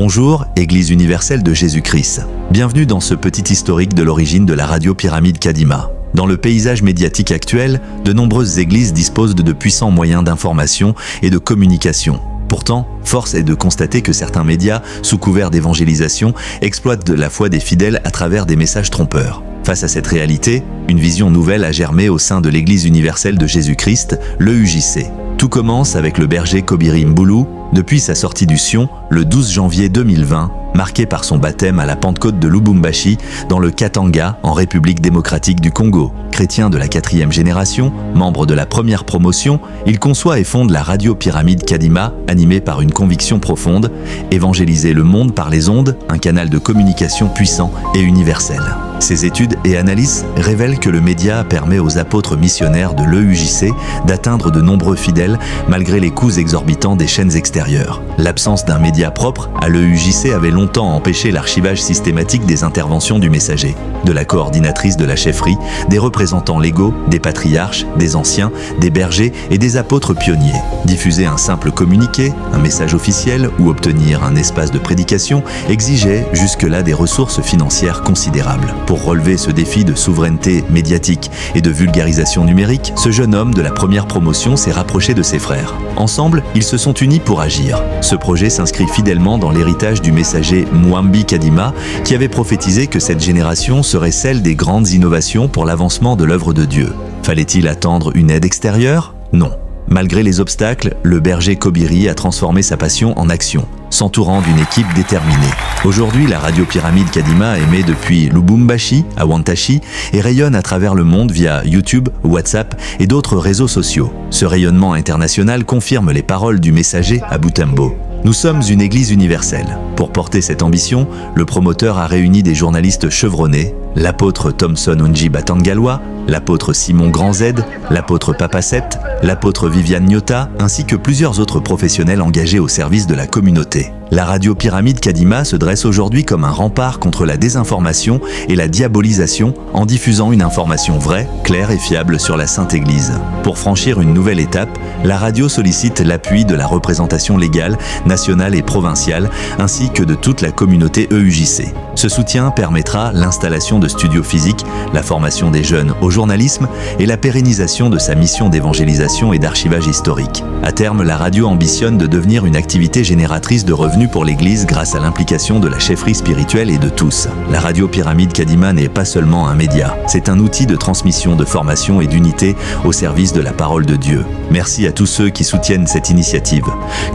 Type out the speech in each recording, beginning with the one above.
Bonjour, Église universelle de Jésus-Christ. Bienvenue dans ce petit historique de l'origine de la radio Pyramide Kadima. Dans le paysage médiatique actuel, de nombreuses églises disposent de puissants moyens d'information et de communication. Pourtant, force est de constater que certains médias, sous couvert d'évangélisation, exploitent la foi des fidèles à travers des messages trompeurs. Face à cette réalité, une vision nouvelle a germé au sein de l'Église universelle de Jésus-Christ, l'EUJC. Tout commence avec le berger Kobiri Mbulu, depuis sa sortie du Sion, le 12 janvier 2020, marqué par son baptême à la Pentecôte de Lubumbashi, dans le Katanga, en République démocratique du Congo. Chrétien de la 4e génération, membre de la première promotion, il conçoit et fonde la radio Pyramide Kadima, animée par une conviction profonde, évangéliser le monde par les ondes, un canal de communication puissant et universel. Ses études et analyses révèlent que le média permet aux apôtres missionnaires de l'EUJC d'atteindre de nombreux fidèles malgré les coûts exorbitants des chaînes extérieures. L'absence d'un média propre à l'EUJC avait longtemps empêché l'archivage systématique des interventions du messager, de la coordinatrice de la chefferie, des représentants légaux, des patriarches, des anciens, des bergers et des apôtres pionniers. Diffuser un simple communiqué, un message officiel ou obtenir un espace de prédication exigeait jusque-là des ressources financières considérables. Pour relever ce défi de souveraineté médiatique et de vulgarisation numérique, ce jeune homme de la première promotion s'est rapproché de ses frères. Ensemble, ils se sont unis pour agir. Ce projet s'inscrit fidèlement dans l'héritage du messager Mwambi Kadima, qui avait prophétisé que cette génération serait celle des grandes innovations pour l'avancement de l'œuvre de Dieu. Fallait-il attendre une aide extérieure? Non. Malgré les obstacles, le berger Kobiri a transformé sa passion en action, s'entourant d'une équipe déterminée. Aujourd'hui, la radio Pyramide Kadima émet depuis Lubumbashi à Wantashi et rayonne à travers le monde via YouTube, WhatsApp et d'autres réseaux sociaux. Ce rayonnement international confirme les paroles du messager à Butembo. Nous sommes une église universelle. Pour porter cette ambition, le promoteur a réuni des journalistes chevronnés, l'apôtre Thomson Unji Batangalwa, l'apôtre Simon Grand Z, l'apôtre Papa Sept, l'apôtre Viviane Nyota, ainsi que plusieurs autres professionnels engagés au service de la communauté. La radio Pyramide Kadima se dresse aujourd'hui comme un rempart contre la désinformation et la diabolisation en diffusant une information vraie, claire et fiable sur la Sainte Église. Pour franchir une nouvelle étape, la radio sollicite l'appui de la représentation légale, nationale et provinciale, ainsi que de toute la communauté EUJC. Ce soutien permettra l'installation de studios physiques, la formation des jeunes au journalisme et la pérennisation de sa mission d'évangélisation et d'archivage historique. À terme, la radio ambitionne de devenir une activité génératrice de revenus pour l'Église grâce à l'implication de la chefferie spirituelle et de tous. La radio Pyramide Kadima n'est pas seulement un média, c'est un outil de transmission, de formation et d'unité au service de la parole de Dieu. Merci à tous ceux qui soutiennent cette initiative.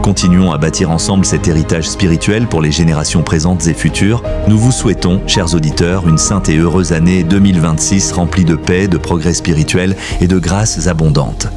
Continuons à bâtir ensemble cet héritage spirituel pour les générations présentes et futures. Nous vous souhaitons, chers auditeurs, une sainte et heureuse année 2026 remplie de paix, de progrès spirituel et de grâces abondantes.